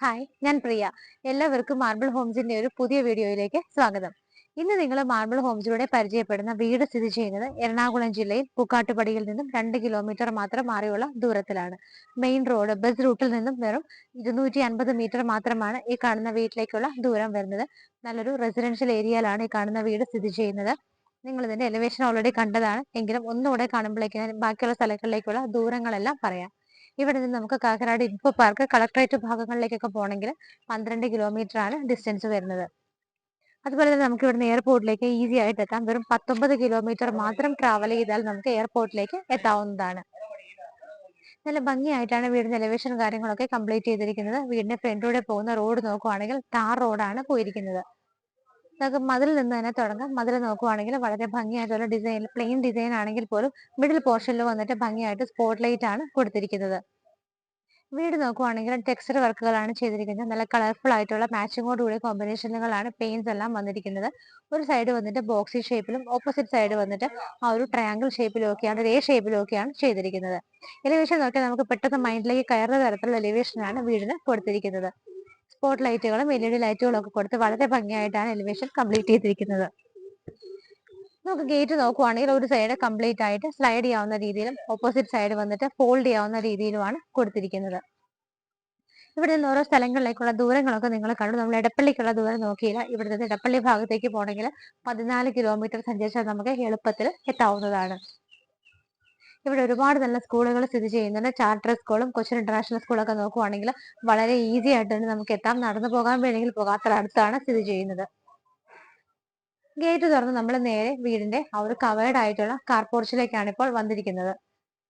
Hi, ഞാൻ പ്രിയ. എല്ലാവർക്കും marble ഹോംസിന്റെ ഒരു പുതിയ വീഡിയോയിലേക്ക് സ്വാഗതം. ഇന്ന് നിങ്ങൾ മാർബിൾ ഹോംസിലൂടെ പരിചയപ്പെടുന്ന വീട് സ്ഥിതി ചെയ്യുന്നത് എറണാകുളം ജില്ലയിൽ പൂക്കാട്ടുപടിയിൽ നിന്നും 2 കിലോമീറ്റർ മാത്രം മാറിയുള്ള ദൂരത്തിലാണ്. മെയിൻ റോഡ് ബസ് റൂട്ടിൽ നിന്നും വെറും 250 മീറ്റർ മാത്രമാണ് ഈ കാണുന്ന വീട്ടിലേക്കുള്ള ദൂരം വരുന്നത്. നല്ലൊരു റെസിഡൻഷ്യൽ ഏരിയയിലാണ് ഈ കാണുന്ന വീട് സ്ഥിതി ചെയ്യുന്നത്. നിങ്ങൾ ഇതിന്റെ എലിവേഷൻ ഓൾറെഡി കണ്ടതാണ്, എങ്കിലും ഒന്നുകൂടെ കാണുമ്പോഴേക്കും ബാക്കിയുള്ള സ്ഥലങ്ങളിലേക്കുള്ള ദൂരങ്ങളെല്ലാം പറയാം. ഇവിടെ നിന്ന് നമുക്ക് കാക്കനാട് ഇൻഫോ പാർക്ക് കളക്ടറേറ്റ് ഭാഗങ്ങളിലേക്കൊക്കെ പോകണമെങ്കിൽ 12 കിലോമീറ്റർ ആണ് ഡിസ്റ്റൻസ് വരുന്നത്. അതുപോലെ തന്നെ നമുക്ക് ഇവിടുന്ന് എയർപോർട്ടിലേക്ക് ഈസി ആയിട്ട് എത്താം. വെറും 19 കിലോമീറ്റർ മാത്രം ട്രാവൽ ചെയ്താൽ നമുക്ക് എയർപോർട്ടിലേക്ക് എത്താവുന്നതാണ്. നല്ല ഭംഗിയായിട്ടാണ് വീടിന്റെ എലിവേഷൻ കാര്യങ്ങളൊക്കെ കംപ്ലീറ്റ് ചെയ്തിരിക്കുന്നത്. വീടിന്റെ ഫ്രണ്ടിലൂടെ പോകുന്ന റോഡ് നോക്കുവാണെങ്കിൽ ടാർ റോഡാണ് പോയിരിക്കുന്നത്. നമുക്ക് മതിൽ നിന്ന് തന്നെ തുടങ്ങാം. മതിൽ നോക്കുവാണെങ്കിൽ വളരെ ഭംഗിയായിട്ടുള്ള ഡിസൈൻ, പ്ലെയിൻ ഡിസൈൻ ആണെങ്കിൽ പോലും മിഡിൽ പോർഷനിൽ വന്നിട്ട് ഭംഗിയായിട്ട് സ്പോട്ട് ലൈറ്റ് ആണ് കൊടുത്തിരിക്കുന്നത്. വീട് നോക്കുവാണെങ്കിൽ ടെക്സ്ചർ വർക്കുകളാണ് ചെയ്തിരിക്കുന്നത്. നല്ല കളർഫുൾ ആയിട്ടുള്ള മാച്ചിങ്ങോടുകൂടി കോമ്പിനേഷനുകളാണ് പെയിന്റ്സ് എല്ലാം വന്നിരിക്കുന്നത്. ഒരു സൈഡ് വന്നിട്ട് ബോക്സി ഷേപ്പിലും ഓപ്പോസിറ്റ് സൈഡ് വന്നിട്ട് ആ ഒരു ട്രയാങ്കിൾ ഷേപ്പിലും ഒക്കെയാണ്, ഒരു ഷേപ്പിലും ഒക്കെയാണ് ചെയ്തിരിക്കുന്നത്. എലിവേഷൻ നോക്കിയാൽ നമുക്ക് പെട്ടെന്ന് മൈൻഡിലേക്ക് കയറുന്ന തരത്തിലുള്ള എലിവേഷനാണ് വീടിന് കൊടുത്തിരിക്കുന്നത്. സ്പോട്ട് ലൈറ്റുകളും LED ലൈറ്റുകളും ഒക്കെ കൊടുത്ത് വളരെ ഭംഗിയായിട്ടാണ് എലിവേഷൻ കംപ്ലീറ്റ് ചെയ്തിരിക്കുന്നത്. നമുക്ക് ഗേറ്റ് നോക്കുവാണെങ്കിൽ ഒരു സൈഡ് കംപ്ലീറ്റ് ആയിട്ട് സ്ലൈഡ് ചെയ്യാവുന്ന രീതിയിലും ഓപ്പോസിറ്റ് സൈഡ് വന്നിട്ട് ഫോൾഡ് ചെയ്യാവുന്ന രീതിയിലുമാണ് കൊടുത്തിരിക്കുന്നത്. ഇവിടെ നിന്ന് ഓരോ സ്ഥലങ്ങളിലേക്കുള്ള ദൂരങ്ങളൊക്കെ നിങ്ങൾ കണ്ടു. നമ്മൾ എടപ്പള്ളിക്കുള്ള ദൂരം നോക്കിയില്ല. ഇവിടെ നിന്ന് എടപ്പള്ളി ഭാഗത്തേക്ക് പോകണമെങ്കിൽ 14 കിലോമീറ്റർ സഞ്ചരിച്ചാൽ നമുക്ക് എളുപ്പത്തിൽ എത്താവുന്നതാണ്. ഇവിടെ ഒരുപാട് നല്ല സ്കൂളുകൾ സ്ഥിതി ചെയ്യുന്നുണ്ട്. ചാർട്ടർ സ്കൂളും കൊച്ചിൻ ഇന്റർനാഷണൽ സ്കൂളൊക്കെ നോക്കുവാണെങ്കിൽ വളരെ ഈസി ആയിട്ട് തന്നെ നമുക്ക് എത്താം. നടന്നു പോകാൻ വേണമെങ്കിൽ പോകാത്ര അടുത്താണ് സ്ഥിതി ചെയ്യുന്നത്. ഗേറ്റ് തുറന്ന് നമ്മൾ നേരെ വീടിന്റെ ആ ഒരു കവേർഡ് ആയിട്ടുള്ള കാർ പോർച്ചിലേക്കാണ് ഇപ്പോൾ വന്നിരിക്കുന്നത്.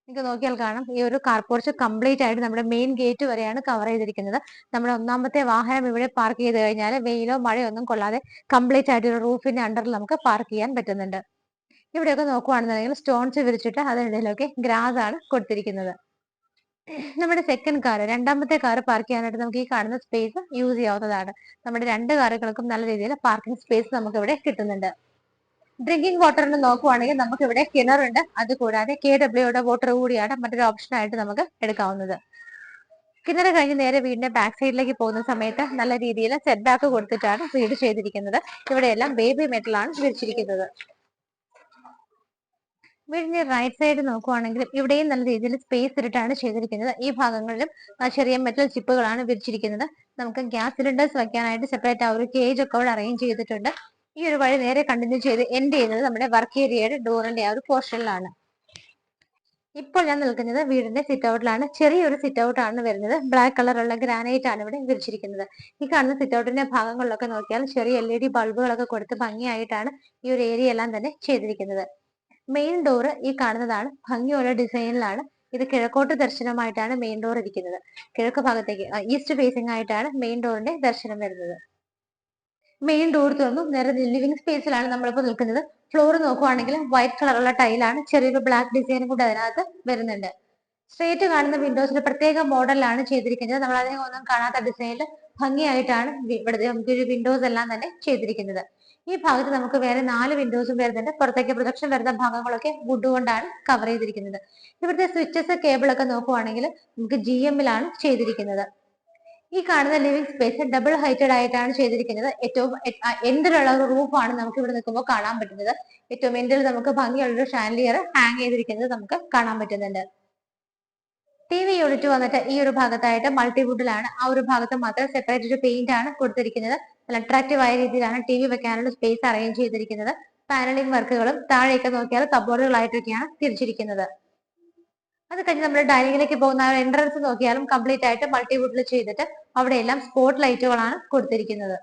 നിങ്ങൾക്ക് നോക്കിയാൽ കാണാം, ഈ ഒരു കാർ പോർച്ച് കംപ്ലീറ്റ് ആയിട്ട് നമ്മുടെ മെയിൻ ഗേറ്റ് വരെയാണ് കവർ ചെയ്തിരിക്കുന്നത്. നമ്മുടെ ഒന്നാമത്തെ വാഹനം ഇവിടെ പാർക്ക് ചെയ്ത് കഴിഞ്ഞാൽ വെയിലോ മഴയോ ഒന്നും കൊള്ളാതെ കംപ്ലീറ്റ് ആയിട്ട് ഒരു റൂഫിന്റെ അണ്ടറിൽ നമുക്ക് പാർക്ക് ചെയ്യാൻ പറ്റുന്നുണ്ട്. ഇവിടെയൊക്കെ നോക്കുവാണെന്നുണ്ടെങ്കിൽ സ്റ്റോൺസ് വിരിച്ചിട്ട് അതിനിടയിലൊക്കെ ഗ്രാസ് ആണ് കൊടുത്തിരിക്കുന്നത്. നമ്മുടെ സെക്കൻഡ് കാർ, രണ്ടാമത്തെ കാർ പാർക്ക് ചെയ്യാനായിട്ട് നമുക്ക് ഈ കാണുന്ന സ്പേസ് യൂസ് ചെയ്യാവുന്നതാണ്. നമ്മുടെ 2 കാറുകൾക്കും നല്ല രീതിയിൽ പാർക്കിംഗ് സ്പേസ് നമുക്ക് ഇവിടെ കിട്ടുന്നുണ്ട്. ഡ്രിങ്കിങ് വാട്ടറിന് നോക്കുവാണെങ്കിൽ നമുക്ക് ഇവിടെ കിണറുണ്ട്. അതുകൂടാതെ KWയുടെ വാട്ടർ കൂടിയാണ് മറ്റൊരു ഓപ്ഷൻ ആയിട്ട് നമുക്ക് എടുക്കാവുന്നത്. കിണർ കഴിഞ്ഞ് നേരെ വീടിന്റെ ബാക്ക് സൈഡിലേക്ക് പോകുന്ന സമയത്ത് നല്ല രീതിയിൽ സെറ്റ് ബാക്ക് കൊടുത്തിട്ടാണ് വീട് ചെയ്തിരിക്കുന്നത്. ഇവിടെയെല്ലാം ബേബി മെറ്റലാണ് വിരിച്ചിരിക്കുന്നത്. വീടിന്റെ റൈറ്റ് സൈഡ് നോക്കുവാണെങ്കിൽ ഇവിടെയും നല്ല രീതിയിൽ സ്പേസ് ഇട്ടിട്ടാണ് ചെയ്തിരിക്കുന്നത്. ഈ ഭാഗങ്ങളിലും ചെറിയ മെറ്റൽ ചിപ്പുകളാണ് വിരിച്ചിരിക്കുന്നത്. നമുക്ക് ഗ്യാസ് സിലിണ്ടേഴ്സ് വെക്കാനായിട്ട് സെപ്പറേറ്റ് ആ ഒരു കേജ് ഒക്കെ അവിടെ അറേഞ്ച് ചെയ്തിട്ടുണ്ട്. ഈ ഒരു വഴി നേരെ കണ്ടിന്യൂ ചെയ്ത് എൻഡ് ചെയ്യുന്നത് നമ്മുടെ വർക്ക് ഏരിയയുടെ ഡോറിന്റെ ആ ഒരു പോർഷനിലാണ്. ഇപ്പോൾ ഞാൻ നിൽക്കുന്നത് വീടിന്റെ സിറ്റ് ഔട്ടിലാണ്. ചെറിയൊരു സിറ്റ് ഔട്ട് ആണ് വരുന്നത്. ബ്ലാക്ക് കളറുള്ള ഗ്രാനൈറ്റ് ആണ് ഇവിടെ വിരിച്ചിരിക്കുന്നത്. ഈ കാണുന്ന സിറ്റ് ഔട്ടിന്റെ ഭാഗങ്ങളിലൊക്കെ നോക്കിയാൽ ചെറിയ LED ബൾബുകളൊക്കെ കൊടുത്ത് ഭംഗിയായിട്ടാണ് ഈ ഒരു ഏരിയ എല്ലാം തന്നെ ചെയ്തിരിക്കുന്നത്. മെയിൻ ഡോറ് ഈ കാണുന്നതാണ്. ഭംഗിയുള്ള ഡിസൈനിലാണ്. ഇത് കിഴക്കോട്ട് ദർശനമായിട്ടാണ് മെയിൻ ഡോർ ഇരിക്കുന്നത്. കിഴക്ക് ഭാഗത്തേക്ക് ഈസ്റ്റ് ഫേസിംഗ് ആയിട്ടാണ് മെയിൻ ഡോറിന്റെ ദർശനം വരുന്നത്. മെയിൻ ഡോർ തുറന്നു നേരെ ലിവിംഗ് സ്പേസിലാണ് നമ്മളിപ്പോൾ നിൽക്കുന്നത്. ഫ്ലോർ നോക്കുവാണെങ്കിൽ വൈറ്റ് കളറുള്ള ടൈലാണ്. ചെറിയൊരു ബ്ലാക്ക് ഡിസൈനും കൂടി അതിനകത്ത് വരുന്നുണ്ട്. സ്ട്രേറ്റ് കാണുന്ന വിൻഡോസിൽ പ്രത്യേക മോഡലാണ് ചെയ്തിരിക്കുന്നത്. നമ്മൾ അതിനെ ഒന്നും കാണാത്ത ഡിസൈനിൽ ഭംഗിയായിട്ടാണ് ഇവിടെ നമുക്ക് വിൻഡോസ് എല്ലാം തന്നെ ചെയ്തിരിക്കുന്നത്. ഈ ഭാഗത്ത് നമുക്ക് വേറെ 4 വിൻഡോസും വരുന്നുണ്ട്. പുറത്തേക്ക് പ്രൊജക്ഷൻ വരുന്ന ഭാഗങ്ങളൊക്കെ വുഡ് കൊണ്ടാണ് കവർ ചെയ്തിരിക്കുന്നത്. ഇവിടുത്തെ സ്വിച്ചസ് കേബിൾ ഒക്കെ നോക്കുവാണെങ്കിൽ നമുക്ക് GM-ലാണ് ചെയ്തിരിക്കുന്നത്. ഈ കാണുന്ന ലിവിംഗ് സ്പേസ് ഡബിൾ ഹൈറ്റഡ് ആയിട്ടാണ് ചെയ്തിരിക്കുന്നത്. ഏറ്റവും എൻഡിലുള്ള ഒരു റൂഫാണ് നമുക്ക് ഇവിടെ നിൽക്കുമ്പോൾ കാണാൻ പറ്റുന്നത്. ഏറ്റവും എൻഡിൽ നമുക്ക് ഭംഗിയുള്ള ഒരു ഷാൻഡിയർ ഹാങ് ചെയ്തിരിക്കുന്നത് നമുക്ക് കാണാൻ പറ്റുന്നുണ്ട്. TV യൂണിറ്റ് വന്നിട്ട് ഈ ഒരു ഭാഗത്തായിട്ട് മൾട്ടിവുഡിലാണ്. ആ ഒരു ഭാഗത്ത് മാത്രം സെപ്പറേറ്റ് ഒരു പെയിന്റ് ആണ് കൊടുത്തിരിക്കുന്നത്. നല്ല അട്രാക്റ്റീവ് ആയ രീതിയിലാണ് TV വെക്കാനുള്ള സ്പേസ് അറേഞ്ച് ചെയ്തിരിക്കുന്നത്. പാനലിംഗ് വർക്കുകളും താഴെയൊക്കെ നോക്കിയാൽ കബോർഡുകളായിട്ടൊക്കെയാണ് തിരിച്ചിരിക്കുന്നത്. അത് കഴിഞ്ഞ് നമ്മൾ ഡൈനിങ്ങിലേക്ക് പോകുന്ന എൻട്രൻസ് നോക്കിയാലും കംപ്ലീറ്റ് ആയിട്ട് മൾട്ടിവുഡിൽ ചെയ്തിട്ട് അവിടെയെല്ലാം സ്പോട്ട് ലൈറ്റുകളാണ് കൊടുത്തിരിക്കുന്നത്.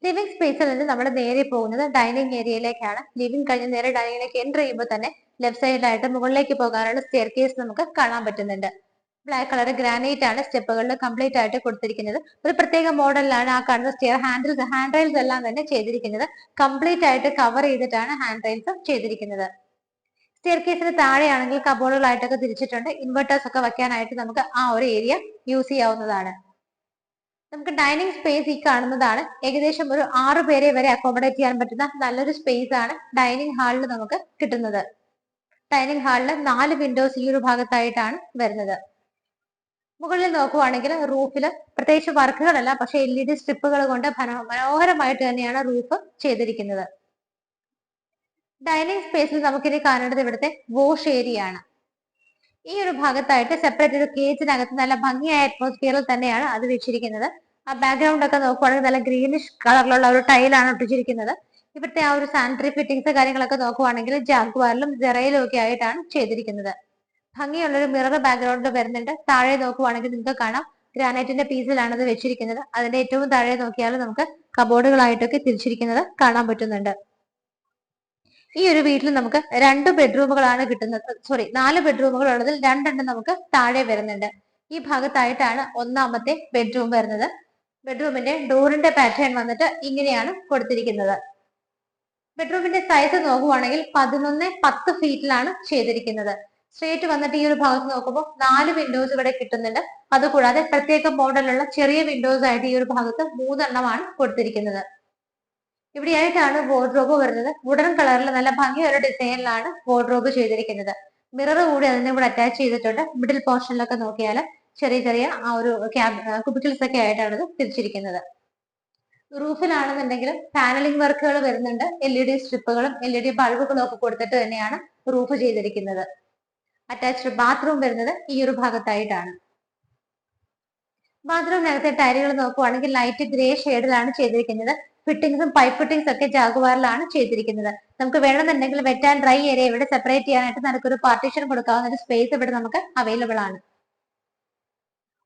ലിവിംഗ് സ്പേസിൽ നിന്ന് നമ്മൾ നേരെ പോകുന്നത് ഡൈനിങ് ഏരിയയിലേക്കാണ്. ലിവിംഗ് കഴിഞ്ഞ് നേരെ ഡൈനിങ്ങിലേക്ക് എൻ്റർ ചെയ്യുമ്പോൾ തന്നെ ലെഫ്റ്റ് സൈഡിലായിട്ട് മുകളിലേക്ക് പോകാനുള്ള സ്റ്റെയർ കേസ് നമുക്ക് കാണാൻ പറ്റുന്നുണ്ട്. ബ്ലാക്ക് കളർ ഗ്രാനൈറ്റ് ആണ് സ്റ്റെപ്പുകളിൽ കംപ്ലീറ്റ് ആയിട്ട് കൊടുത്തിരിക്കുന്നത്. ഒരു പ്രത്യേക മോഡലിലാണ് ആ കാണുന്ന സ്റ്റെയർ ഹാൻഡ് റെയിൽസ് എല്ലാം തന്നെ ചെയ്തിരിക്കുന്നത്. കംപ്ലീറ്റ് ആയിട്ട് കവർ ചെയ്തിട്ടാണ് ഹാൻഡ് റെയിൽസ് ചെയ്തിരിക്കുന്നത്. സ്റ്റെയർ കേസിന് താഴെയാണെങ്കിൽ കബോർഡുകളായിട്ടൊക്കെ തിരിച്ചിട്ടുണ്ട്. ഇൻവെർട്ടേഴ്സ് ഒക്കെ വെക്കാനായിട്ട് നമുക്ക് ആ ഒരു ഏരിയ യൂസ് ചെയ്യാവുന്നതാണ്. നമുക്ക് ഡൈനിങ് സ്പേസ് ഈ കാണുന്നതാണ്. ഏകദേശം ഒരു 6 പേരെ വരെ അക്കോമഡേറ്റ് ചെയ്യാൻ പറ്റുന്ന നല്ലൊരു സ്പേസ് ആണ് ഡൈനിങ് ഹാളിൽ നമുക്ക് കിട്ടുന്നത്. ഡൈനിങ് ഹാളിൽ 4 വിൻഡോസ് ഈ ഒരു ഭാഗത്തായിട്ടാണ് വരുന്നത്. മുകളിൽ നോക്കുവാണെങ്കിൽ റൂഫിൽ പ്രത്യേകിച്ച് വർക്കുകളല്ല, പക്ഷെ LED സ്ട്രിപ്പുകൾ കൊണ്ട് മനോഹരമായിട്ട് തന്നെയാണ് റൂഫ് ചെയ്തിരിക്കുന്നത്. ഡൈനിങ് സ്പേസിൽ നമുക്കിനി കാണേണ്ടത് ഇവിടുത്തെ വാഷ് ഏരിയ ആണ്. ഈ ഒരു ഭാഗത്തായിട്ട് സെപ്പറേറ്റ് ഒരു കേജിനകത്ത് നല്ല ഭംഗിയായ അറ്റ്മോസ്ഫിയറിൽ തന്നെയാണ് അത് വെച്ചിരിക്കുന്നത്. ആ ബാക്ക്ഗ്രൗണ്ട് ഒക്കെ നോക്കുവാണെങ്കിൽ നല്ല ഗ്രീനിഷ് കളറിലുള്ള ഒരു ടൈലാണ് ഒട്ടിച്ചിരിക്കുന്നത്. ഇവിടുത്തെ ആ ഒരു സാനിറ്ററി ഫിറ്റിംഗ്സ് കാര്യങ്ങളൊക്കെ നോക്കുവാണെങ്കിൽ ജാഗ്വാറിലും ജെറയിലും ഒക്കെ ആയിട്ടാണ് ചെയ്തിരിക്കുന്നത്. ഭംഗിയുള്ളൊരു മിറർ ബാക്ക്ഗ്രൗണ്ടിൽ വരുന്നുണ്ട്. താഴെ നോക്കുവാണെങ്കിൽ നിങ്ങൾക്ക് കാണാം ഗ്രാനൈറ്റിന്റെ പീസിലാണ് അത് വെച്ചിരിക്കുന്നത്. അതിന്റെ ഏറ്റവും താഴെ നോക്കിയാൽ നമുക്ക് കബോർഡുകളായിട്ടൊക്കെ തിരിച്ചിരിക്കുന്നത് കാണാൻ പറ്റുന്നുണ്ട്. ഈ ഒരു വീട്ടിൽ നമുക്ക് 2 ബെഡ്റൂമുകളാണ് കിട്ടുന്നത്. 4 ബെഡ്റൂമുകൾ ഉള്ളതിൽ 2 നമുക്ക് താഴെ വരുന്നുണ്ട്. ഈ ഭാഗത്തായിട്ടാണ് ഒന്നാമത്തെ ബെഡ്റൂം വരുന്നത്. ബെഡ്റൂമിന്റെ ഡോറിന്റെ പാറ്റേൺ വന്നിട്ട് ഇങ്ങനെയാണ് കൊടുത്തിരിക്കുന്നത്. ബെഡ്റൂമിന്റെ സൈസ് നോക്കുവാണെങ്കിൽ 11-10 ഫീറ്റിലാണ് ചെയ്തിരിക്കുന്നത്. സ്ട്രേറ്റ് വന്നിട്ട് ഈ ഒരു ഭാഗത്ത് നോക്കുമ്പോൾ 4 വിൻഡോസ് ഇവിടെ കിട്ടുന്നുണ്ട്. അതുകൂടാതെ പ്രത്യേക മോഡലുള്ള ചെറിയ വിൻഡോസ് ആയിട്ട് ഈ ഒരു ഭാഗത്ത് 3 എണ്ണമാണ് കൊടുത്തിരിക്കുന്നത്. ഇവിടെയായിട്ടാണ് വാർഡ്രോബ് വരുന്നത്. വുഡൻ കളറിൽ നല്ല ഭംഗിയുള്ള ഡിസൈനിലാണ് വാർഡ്രോബ് ചെയ്തിരിക്കുന്നത്. മിറർ കൂടി അതിന്റെ കൂടെ അറ്റാച്ച് ചെയ്തിട്ടുണ്ട്. മിഡിൽ പോർഷനിലൊക്കെ നോക്കിയാൽ ചെറിയ ചെറിയ ആ ഒരു കുബിക്കിൾസ് ഒക്കെ ആയിട്ടാണ് ഇത് തിരിച്ചിരിക്കുന്നത്. റൂഫിലാണെന്നുണ്ടെങ്കിൽ പാനലിംഗ് വർക്കുകൾ വരുന്നുണ്ട്. LED സ്ട്രിപ്പുകളും LED ബൾബുകളും ഒക്കെ കൊടുത്തിട്ട് തന്നെയാണ് റൂഫ് ചെയ്തിരിക്കുന്നത്. അറ്റാച്ച്ഡ് ബാത്റൂം വരുന്നത് ഈ ഒരു ഭാഗത്തായിട്ടാണ്. ബാത്റൂമിനകത്തെ ടൈലുകൾ നോക്കുവാണെങ്കിൽ ലൈറ്റ് ഗ്രേ ഷെയ്ഡിലാണ് ചെയ്തിരിക്കുന്നത്. ഫിറ്റിംഗ്സും പൈപ്പ് ഫിറ്റിംഗ്സ് ഒക്കെ ജാഗ്വാറിലാണ് ചെയ്തിരിക്കുന്നത്. നമുക്ക് വേണമെന്നുണ്ടെങ്കിൽ വെറ്റ് ആൻഡ് ഡ്രൈ ഏരിയ ഇവിടെ സെപ്പറേറ്റ് ചെയ്യാനായിട്ട് നമുക്കൊരു പാർട്ടീഷൻ കൊടുക്കാവുന്ന ഒരു സ്പേസ് ഇവിടെ നമുക്ക് അവൈലബിൾ ആണ്.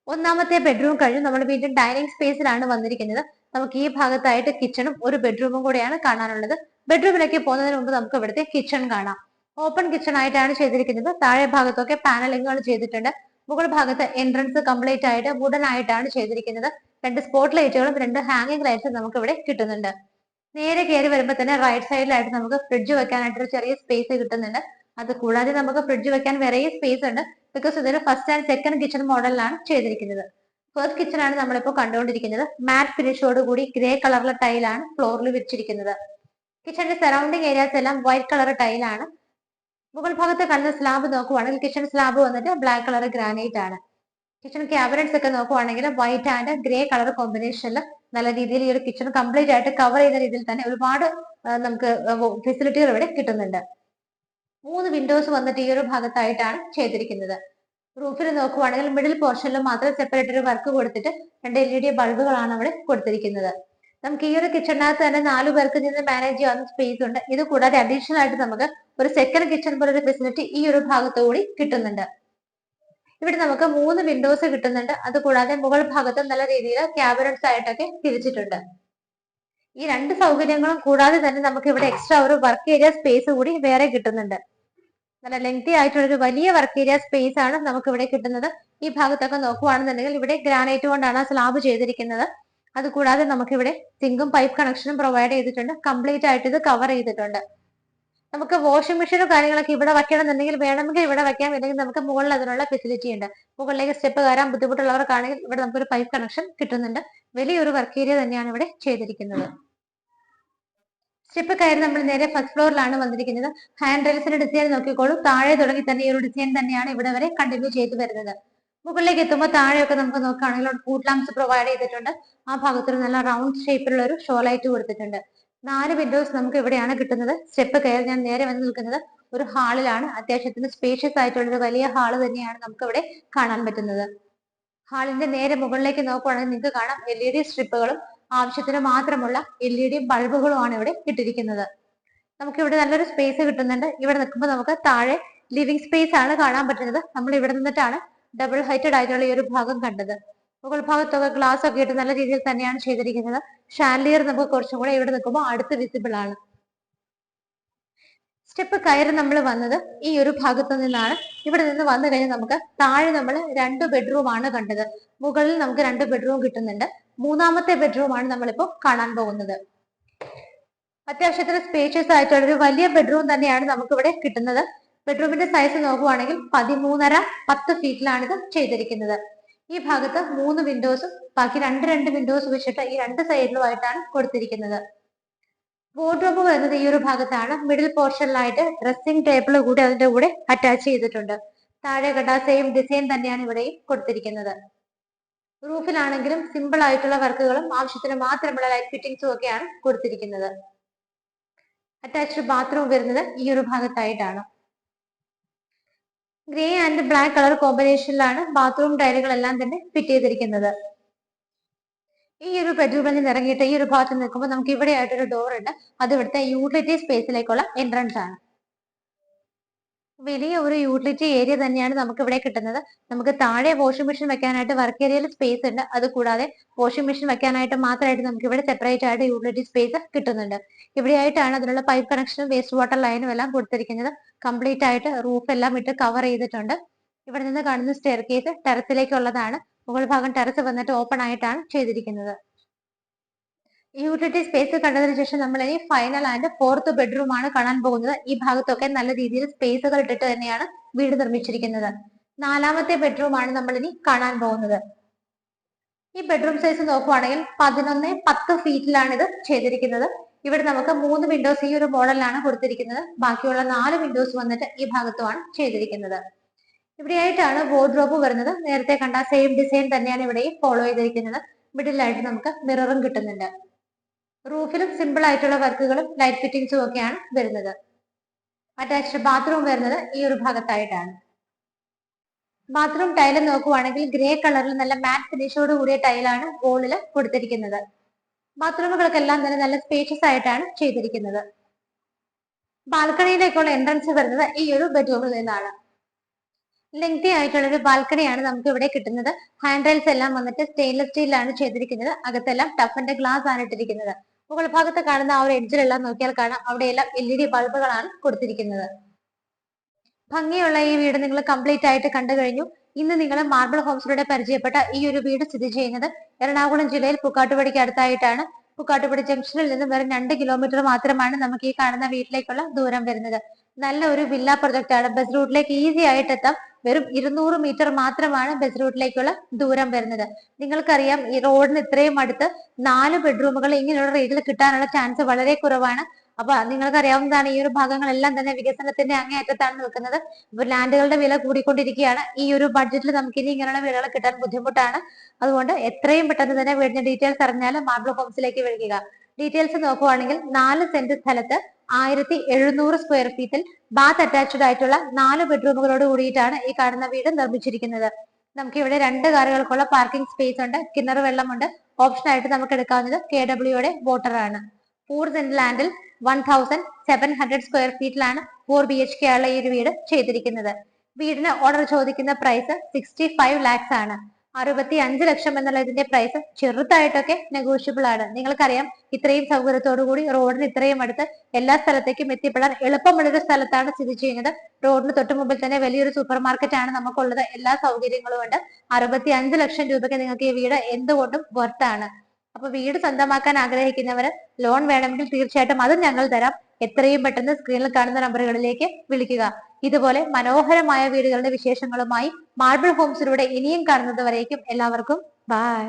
ഒന്നാമത്തെ ബെഡ്റൂം കഴിഞ്ഞ് നമ്മൾ വീണ്ടും ഡൈനിങ് സ്പേസിലാണ് വന്നിരിക്കുന്നത്. നമുക്ക് ഈ ഭാഗത്തായിട്ട് കിച്ചണും ഒരു ബെഡ്റൂമും കൂടെയാണ് കാണാനുള്ളത്. ബെഡ്റൂമിലേക്ക് പോകുന്നതിന് മുമ്പ് നമുക്ക് ഇവിടുത്തെ കിച്ചൺ കാണാം. ഓപ്പൺ കിച്ചൺ ആയിട്ടാണ് ചെയ്തിരിക്കുന്നത്. താഴെ ഭാഗത്തൊക്കെ പാനലിങ്ങുകൾ ചെയ്തിട്ടുണ്ട്. മുകൾ ഭാഗത്ത് എൻട്രൻസ് കംപ്ലീറ്റ് ആയിട്ട് വുഡൻ ആയിട്ടാണ് ചെയ്തിരിക്കുന്നത്. 2 സ്പോട്ട് ലൈറ്റുകളും 2 ഹാങ്ങിങ് ലൈറ്റ്സും നമുക്ക് ഇവിടെ കിട്ടുന്നുണ്ട്. നേരെ കയറി വരുമ്പോൾ തന്നെ റൈറ്റ് സൈഡിലായിട്ട് നമുക്ക് ഫ്രിഡ്ജ് വെക്കാനായിട്ട് ഒരു ചെറിയ സ്പേസ് കിട്ടുന്നുണ്ട്. അത് കൂടാതെ നമുക്ക് ഫ്രിഡ്ജ് വെക്കാൻ വേറെ സ്പേസ് ഉണ്ട്. ബിക്കോസ് ഇതൊരു ഫസ്റ്റ് ആൻഡ് സെക്കൻഡ് കിച്ചൺ മോഡലിലാണ് ചെയ്തിരിക്കുന്നത്. ഫസ്റ്റ് കിച്ചൺ ആണ് നമ്മളിപ്പോൾ കണ്ടുകൊണ്ടിരിക്കുന്നത്. മാറ്റ് ഫിനിഷോട് കൂടി ഗ്രേ കളറിലെ ടൈലാണ് ഫ്ലോറിൽ വെച്ചിരിക്കുന്നത്. കിച്ചണിന്റെ സറൗണ്ടിങ് ഏരിയാസ് എല്ലാം വൈറ്റ് കളർ ടൈലാണ്. മുകൾ ഭാഗത്ത് കാണുന്ന സ്ലാബ് നോക്കുവാണെങ്കിൽ കിച്ചൺ സ്ലാബ് വന്നിട്ട് ബ്ലാക്ക് കളർ ഗ്രാനൈറ്റ് ആണ്. കിച്ചൺ ക്യാബിനറ്റ്സ് ഒക്കെ നോക്കുവാണെങ്കിൽ വൈറ്റ് ആൻഡ് ഗ്രേ കളർ കോമ്പിനേഷനിൽ നല്ല രീതിയിൽ ഈ ഒരു കിച്ചൺ കംപ്ലീറ്റ് ആയിട്ട് കവർ ചെയ്യുന്ന രീതിയിൽ തന്നെ ഒരുപാട് നമുക്ക് ഫെസിലിറ്റികൾ ഇവിടെ കിട്ടുന്നുണ്ട്. 3 വിൻഡോസ് വന്നിട്ട് ഈ ഒരു ഭാഗത്തായിട്ടാണ് ചെയ്തിരിക്കുന്നത്. റൂഫിൽ നോക്കുവാണെങ്കിൽ മിഡിൽ പോർഷനിൽ മാത്രം സെപ്പറേറ്റ് ഒരു വർക്ക് കൊടുത്തിട്ട് 2 LED ബൾബുകളാണ് അവിടെ കൊടുത്തിരിക്കുന്നത്. നമുക്ക് ഈ ഒരു കിച്ചണിനകത്ത് തന്നെ 4 പേർക്ക് നിന്ന് മാനേജ് ചെയ്യാവുന്ന സ്പേസ് ഉണ്ട്. ഇത് കൂടാതെ അഡീഷണൽ ആയിട്ട് നമുക്ക് ഒരു സെക്കൻഡ് കിച്ചൺ പോലെ ഒരു ഫെസിലിറ്റി ഈ ഒരു ഭാഗത്തുകൂടി കിട്ടുന്നുണ്ട്. ഇവിടെ നമുക്ക് 3 വിൻഡോസ് കിട്ടുന്നുണ്ട്. അതുകൂടാതെ മുകൾ ഭാഗത്ത് നല്ല രീതിയിൽ ക്യാബിനറ്റ്സ് ആയിട്ടൊക്കെ തിരിച്ചിട്ടുണ്ട്. ഈ 2 സൗകര്യങ്ങളും കൂടാതെ തന്നെ നമുക്ക് ഇവിടെ എക്സ്ട്രാ ഒരു വർക്ക് ഏരിയ സ്പേസ് കൂടി വേറെ കിട്ടുന്നുണ്ട്. നല്ല ലെങ്തി ആയിട്ടുള്ള ഒരു വലിയ വർക്ക് ഏരിയ സ്പേസ് ആണ് നമുക്ക് ഇവിടെ കിട്ടുന്നത്. ഈ ഭാഗത്തൊക്കെ നോക്കുവാണെന്നുണ്ടെങ്കിൽ ഇവിടെ ഗ്രാനൈറ്റ് കൊണ്ടാണ് സ്ലാബ് ചെയ്തിരിക്കുന്നത്. അതുകൂടാതെ നമുക്ക് ഇവിടെ സിങ്കും പൈപ്പ് കണക്ഷനും പ്രൊവൈഡ് ചെയ്തിട്ടുണ്ട്. കംപ്ലീറ്റ് ആയിട്ട് ഇത് കവർ ചെയ്തിട്ടുണ്ട്. നമുക്ക് വാഷിംഗ് മെഷീനും കാര്യങ്ങളൊക്കെ ഇവിടെ വെക്കണമെന്നുണ്ടെങ്കിൽ വേണമെങ്കിൽ ഇവിടെ വെക്കാം, അല്ലെങ്കിൽ നമുക്ക് മുകളിൽ അതിനുള്ള ഫെസിലിറ്റി ഉണ്ട്. മുകളിലേക്ക് സ്റ്റെപ്പ് കയറാൻ ബുദ്ധിമുട്ടുള്ളവർക്കാണെങ്കിൽ ഇവിടെ നമുക്കൊരു പൈപ്പ് കണക്ഷൻ കിട്ടുന്നുണ്ട്. വലിയൊരു വർക്ക് ഏരിയ തന്നെയാണ് ഇവിടെ ചെയ്തിരിക്കുന്നത്. സ്റ്റെപ്പ് കയറി നമ്മൾ നേരെ ഫസ്റ്റ് ഫ്ലോറിലാണ് വന്നിരിക്കുന്നത്. ഹാൻഡ് റെയിൽസിന്റെ ഡിസൈൻ നോക്കിക്കോളൂ. താഴെ തുടങ്ങി തന്നെ ഈ ഒരു ഡിസൈൻ തന്നെയാണ് ഇവിടെ വരെ കണ്ടിന്യൂ ചെയ്തു വരുന്നത്. മുകളിലേക്ക് എത്തുമ്പോൾ താഴെയൊക്കെ നമുക്ക് നോക്കുകയാണെങ്കിൽ ഫുഡ് ലാംപ്സ് പ്രൊവൈഡ് ചെയ്തിട്ടുണ്ട്. ആ ഭാഗത്തൊരു നല്ല റൗണ്ട് ഷേപ്പിലുള്ള ഒരു ഷോ ലൈറ്റ് കൊടുത്തിട്ടുണ്ട്. 4 വിൻഡോസ് നമുക്ക് ഇവിടെയാണ് കിട്ടുന്നത്. സ്റ്റെപ്പ് കയറി ഞാൻ നേരെ വന്ന് നിൽക്കുന്നത് ഒരു ഹാളിലാണ്. അത്യാവശ്യത്തിന് സ്പേഷ്യസ് ആയിട്ടുള്ള ഒരു വലിയ ഹാള് തന്നെയാണ് നമുക്ക് ഇവിടെ കാണാൻ പറ്റുന്നത്. ഹാളിന്റെ നേരെ മുകളിലേക്ക് നോക്കുവാണെങ്കിൽ നിങ്ങൾക്ക് കാണാം LED സ്ട്രിപ്പുകളും ആവശ്യത്തിന് മാത്രമുള്ള LED ബൾബുകളുമാണ് ഇവിടെ ഇട്ടിരിക്കുന്നത്. നമുക്ക് ഇവിടെ നല്ലൊരു സ്പേസ് കിട്ടുന്നുണ്ട്. ഇവിടെ നിൽക്കുമ്പോൾ നമുക്ക് താഴെ ലിവിംഗ് സ്പേസ് ആണ് കാണാൻ പറ്റുന്നത്. നമ്മൾ ഇവിടെ നിന്നിട്ടാണ് ഡബിൾ ഹൈറ്റഡ് ആയിട്ടുള്ള ഈ ഒരു ഭാഗം കണ്ടത്. മുകൾ ഭാഗത്തൊക്കെ ഗ്ലാസ് ഒക്കെ ഇട്ട് നല്ല രീതിയിൽ തന്നെയാണ് ചെയ്തിരിക്കുന്നത്. ഷാൻലിയർ നമുക്ക് കുറച്ചും കൂടെ ഇവിടെ നിൽക്കുമ്പോൾ അടുത്ത് വിസിബിൾ ആണ്. സ്റ്റെപ്പ് കയറി നമ്മൾ വന്നത് ഈ ഒരു ഭാഗത്തു നിന്നാണ്. ഇവിടെ നിന്ന് വന്നു കഴിഞ്ഞാൽ നമുക്ക് താഴെ നമ്മൾ 2 ബെഡ്റൂം ആണ് കണ്ടത്. മുകളിൽ നമുക്ക് 2 ബെഡ്റൂം കിട്ടുന്നുണ്ട്. മൂന്നാമത്തെ ബെഡ്റൂം ആണ് നമ്മളിപ്പോ കാണാൻ പോകുന്നത്. അത്യാവശ്യത്തിന് സ്പേഷ്യസ് ആയിട്ടുള്ള ഒരു വലിയ ബെഡ്റൂം തന്നെയാണ് നമുക്ക് ഇവിടെ കിട്ടുന്നത്. ബെഡ്റൂമിന്റെ സൈസ് നോക്കുവാണെങ്കിൽ 13.5-10 ഫീറ്റിലാണ് ഇത് ചെയ്തിരിക്കുന്നത്. ഈ ഭാഗത്ത് 3 വിൻഡോസും ബാക്കി 2 വിൻഡോസ് വെച്ചിട്ട് ഈ 2 സൈഡിലുമായിട്ടാണ് കൊടുത്തിരിക്കുന്നത്. വാർഡ്രോബ് വരുന്നത് ഈ ഒരു ഭാഗത്താണ്. മിഡിൽ പോർഷനിലായിട്ട് ഡ്രസ്സിംഗ് ടേബിൾ കൂടി അതിന്റെ കൂടെ അറ്റാച്ച് ചെയ്തിട്ടുണ്ട്. താഴെ കണ്ട സെയിം ഡിസൈൻ തന്നെയാണ് ഇവിടെയും കൊടുത്തിരിക്കുന്നത്. റൂഫിലാണെങ്കിലും സിമ്പിൾ ആയിട്ടുള്ള വർക്കുകളും ആവശ്യത്തിന് മാത്രമുള്ള ലൈറ്റ് ഫിറ്റിംഗ്സും ഒക്കെയാണ് കൊടുത്തിരിക്കുന്നത്. അറ്റാച്ച്ഡ് ബാത്റൂം വരുന്നത് ഈ ഒരു ഭാഗത്തായിട്ടാണ്. ഗ്രേ ആൻഡ് ബ്ലാക്ക് കളർ കോമ്പിനേഷനിലാണ് ബാത്റൂം ടൈലുകളെല്ലാം തന്നെ ഫിറ്റ് ചെയ്തിരിക്കുന്നത്. ഈ ഒരു ബെഡ്റൂമിൽ നിന്ന് ഇറങ്ങിയിട്ട് ഈ ഒരു ഭാഗത്ത് നിൽക്കുമ്പോൾ നമുക്ക് ഇവിടെ ആയിട്ടൊരു ഡോർ ഉണ്ട്. അത് ഇവിടുത്തെ യൂട്ടിലിറ്റി സ്പേസിലേക്കുള്ള എൻട്രൻസ് ആണ്. വലിയ ഒരു യൂട്ടിലിറ്റി ഏരിയ തന്നെയാണ് നമുക്ക് ഇവിടെ കിട്ടുന്നത്. നമുക്ക് താഴെ വാഷിംഗ് മെഷീൻ വെക്കാനായിട്ട് വർക്ക് ഏരിയയിൽ സ്പേസ് ഉണ്ട്. അത് കൂടാതെ വാഷിംഗ് മെഷീൻ വെക്കാനായിട്ട് മാത്രമായിട്ട് നമുക്ക് ഇവിടെ സെപ്പറേറ്റ് ആയിട്ട് യൂട്ടിലിറ്റി സ്പേസ് കിട്ടുന്നുണ്ട്. ഇവിടെ ആയിട്ടാണ് അതിനുള്ള പൈപ്പ് കണക്ഷനും വേസ്റ്റ് വാട്ടർ ലൈനും എല്ലാം കൊടുത്തിരിക്കുന്നത്. കംപ്ലീറ്റ് ആയിട്ട് റൂഫ് എല്ലാം ഇട്ട് കവർ ചെയ്തിട്ടുണ്ട്. ഇവിടെ നിന്ന് കാണുന്ന സ്റ്റെയർ കേസ് ടെറസിലേക്കുള്ളതാണ്. മുകൾ ഭാഗം ടെറസ് വന്നിട്ട് ഓപ്പൺ ആയിട്ടാണ് ചെയ്തിരിക്കുന്നത്. യൂട്ടിലിറ്റി സ്പേസ് കണ്ടതിന് ശേഷം നമ്മൾ ഇനി ഫൈനൽ ആൻഡ് 4th ബെഡ്റൂം ആണ് കാണാൻ പോകുന്നത്. ഈ ഭാഗത്തൊക്കെ നല്ല രീതിയിൽ സ്പേസുകൾ ഇട്ടിട്ട് തന്നെയാണ് വീട് നിർമ്മിച്ചിരിക്കുന്നത്. 4ാമത്തെ ബെഡ്റൂം ആണ് നമ്മൾ ഇനി കാണാൻ പോകുന്നത്. ഈ ബെഡ്റൂം സൈസ് നോക്കുവാണെങ്കിൽ 11-10 ഫീറ്റിലാണ് ഇത് ചെയ്തിരിക്കുന്നത്. ഇവിടെ നമുക്ക് 3 വിൻഡോസ് ഈ ഒരു മോഡലിലാണ് കൊടുത്തിരിക്കുന്നത്. ബാക്കിയുള്ള 4 വിൻഡോസ് വന്നിട്ട് ഈ ഭാഗത്തുമാണ് ചെയ്തിരിക്കുന്നത്. ഇവിടെയായിട്ടാണ് വാർഡ്രോബ് വരുന്നത്. നേരത്തെ കണ്ട സെയിം ഡിസൈൻ തന്നെയാണ് ഇവിടെയും ഫോളോ ചെയ്തിരിക്കുന്നത്. മിഡിലായിട്ട് നമുക്ക് മിററും കിട്ടുന്നുണ്ട്. റൂഫിലും സിമ്പിൾ ആയിട്ടുള്ള വർക്കുകളും ലൈറ്റ് ഫിറ്റിംഗ്സും ഒക്കെയാണ് വരുന്നത്. അറ്റാച്ച്ഡ് ബാത്റൂം വരുന്നത് ഈ ഒരു ഭാഗത്തായിട്ടാണ്. ബാത്റൂം ടൈല് നോക്കുവാണെങ്കിൽ ഗ്രേ കളറിൽ നല്ല മാറ്റ് ഫിനിഷോട് കൂടിയ ടൈലാണ് വോളിൽ കൊടുത്തിരിക്കുന്നത്. ബാത്റൂമുകൾക്കെല്ലാം തന്നെ നല്ല സ്പേഷ്യസ് ആയിട്ടാണ് ചെയ്തിരിക്കുന്നത്. ബാൽക്കണിയിലേക്കുള്ള എൻട്രൻസ് വരുന്നത് ഈ ഒരു ബെഡ്റൂമിൽ നിന്നാണ്. ലെങ്തി ആയിട്ടുള്ള ഒരു ബാൽക്കണിയാണ് നമുക്ക് ഇവിടെ കിട്ടുന്നത്. ഹാൻഡ് റെയിൽസ് എല്ലാം വന്നിട്ട് സ്റ്റെയിൻലെസ് സ്റ്റീലാണ് ചെയ്തിരിക്കുന്നത്. അകത്തെല്ലാം ടഫിന്റെ ഗ്ലാസ് ആണ് ഇട്ടിരിക്കുന്നത്. മുകൾ ഭാഗത്ത് കാണുന്ന ആ ഒരു എഡ്ജിലെല്ലാം നോക്കിയാൽ കാണാം അവിടെയെല്ലാം LED ബൾബുകളാണ് കൊടുത്തിരിക്കുന്നത്. ഭംഗിയുള്ള ഈ വീട് നിങ്ങൾ കംപ്ലീറ്റ് ആയിട്ട് കണ്ടു കഴിഞ്ഞു. ഇന്ന് നിങ്ങൾ മാർബിൾ ഹോംസിലൂടെ പരിചയപ്പെട്ട ഈ ഒരു വീട് സ്ഥിതി ചെയ്യുന്നത് എറണാകുളം ജില്ലയിൽ പുക്കാട്ടുപടിക്ക് അടുത്തായിട്ടാണ്. പുക്കാട്ടുപടി ജംഗ്ഷനിൽ നിന്ന് വെറും 2 കിലോമീറ്റർ മാത്രമാണ് നമുക്ക് ഈ കാണുന്ന വീട്ടിലേക്കുള്ള ദൂരം വരുന്നത്. നല്ല ഒരു വില്ല പ്രൊജക്ട് ആണ്. ബസ് റൂട്ടിലേക്ക് ഈസി ആയിട്ട് എത്താം. വെറും 200 മീറ്റർ മാത്രമാണ് ബസ് റൂട്ടിലേക്കുള്ള ദൂരം വരുന്നത്. നിങ്ങൾക്കറിയാം ഈ റോഡിന് ഇത്രയും അടുത്ത് 4 ബെഡ്റൂമുകൾ ഇങ്ങനെയുള്ള റേറ്റിൽ കിട്ടാനുള്ള ചാൻസ് വളരെ കുറവാണ്. അപ്പൊ നിങ്ങൾക്കറിയാവുന്നതാണ് ഈ ഒരു ഭാഗങ്ങളെല്ലാം തന്നെ വികസനത്തിന്റെ അങ്ങേയറ്റത്താണ് നിൽക്കുന്നത്. ഇപ്പൊ ലാൻഡുകളുടെ വില കൂടിക്കൊണ്ടിരിക്കുകയാണ്. ഈ ഒരു ബഡ്ജറ്റിൽ നമുക്ക് ഇനി ഇങ്ങനെയുള്ള വീടുകൾ കിട്ടാൻ ബുദ്ധിമുട്ടാണ്. അതുകൊണ്ട് എത്രയും പെട്ടെന്ന് തന്നെ വീടിന്റെ ഡീറ്റെയിൽസ് അറിഞ്ഞാൽ മാർബിൾ ഹോംസിലേക്ക് വിളിക്കുക. ഡീറ്റെയിൽസ് നോക്കുവാണെങ്കിൽ 4 സെന്റ് സ്ഥലത്ത് 1700 സ്ക്വയർ ഫീറ്റിൽ ബാത്ത് അറ്റാച്ച്ഡ് ആയിട്ടുള്ള 4 ബെഡ്റൂമുകളോട് കൂടിയിട്ടാണ് ഈ കാണുന്ന വീട് നിർമ്മിച്ചിരിക്കുന്നത്. നമുക്ക് ഇവിടെ 2 കാറുകൾക്കുള്ള പാർക്കിംഗ് സ്പേസ് ഉണ്ട്. കിണർ വെള്ളമുണ്ട്. ഓപ്ഷൻ ആയിട്ട് നമുക്ക് എടുക്കാവുന്നത് KWയുടെ വാട്ടർ ആണ്. 4 സെന്റ് ലാൻഡിൽ 1700 സ്ക്വയർ ഫീറ്റിലാണ് 4 BHK ഉള്ള ഈ ഒരു വീട് ചെയ്തിരിക്കുന്നത്. വീടിന് ഓർഡർ ചോദിക്കുന്ന പ്രൈസ് 65 lakhs ആണ്. 65 ലക്ഷം എന്നുള്ള ഇതിന്റെ പ്രൈസ് ചെറുതായിട്ടൊക്കെ നെഗോഷ്യബിൾ ആണ്. നിങ്ങൾക്കറിയാം ഇത്രയും സൗകര്യത്തോടു കൂടി റോഡിന് ഇത്രയും അടുത്ത് എല്ലാ സ്ഥലത്തേക്കും എത്തിപ്പെടാൻ എളുപ്പമുള്ളൊരു സ്ഥലത്താണ് സ്ഥിതി ചെയ്യുന്നത്. റോഡിന് തൊട്ട് മുമ്പിൽ തന്നെ വലിയൊരു സൂപ്പർ മാർക്കറ്റ് ആണ് നമുക്കുള്ളത്. എല്ലാ സൗകര്യങ്ങളും ഉണ്ട്. 65 ലക്ഷം രൂപയ്ക്ക് നിങ്ങൾക്ക് ഈ വീട് എന്തുകൊണ്ടും വർത്താണ്. അപ്പൊ വീട് സ്വന്തമാക്കാൻ ആഗ്രഹിക്കുന്നവര് ലോൺ വേണമെങ്കിൽ തീർച്ചയായിട്ടും അതും ഞങ്ങൾ തരാം. എത്രയും പെട്ടെന്ന് സ്ക്രീനിൽ കാണുന്ന നമ്പറുകളിലേക്ക് വിളിക്കുക. ഇതുപോലെ മനോഹരമായ വീടുകളുടെ വിശേഷങ്ങളുമായി മാർബിൾ ഹോംസിലൂടെ ഇനിയും കാണുന്നത് വരേക്കും എല്ലാവർക്കും ബൈ.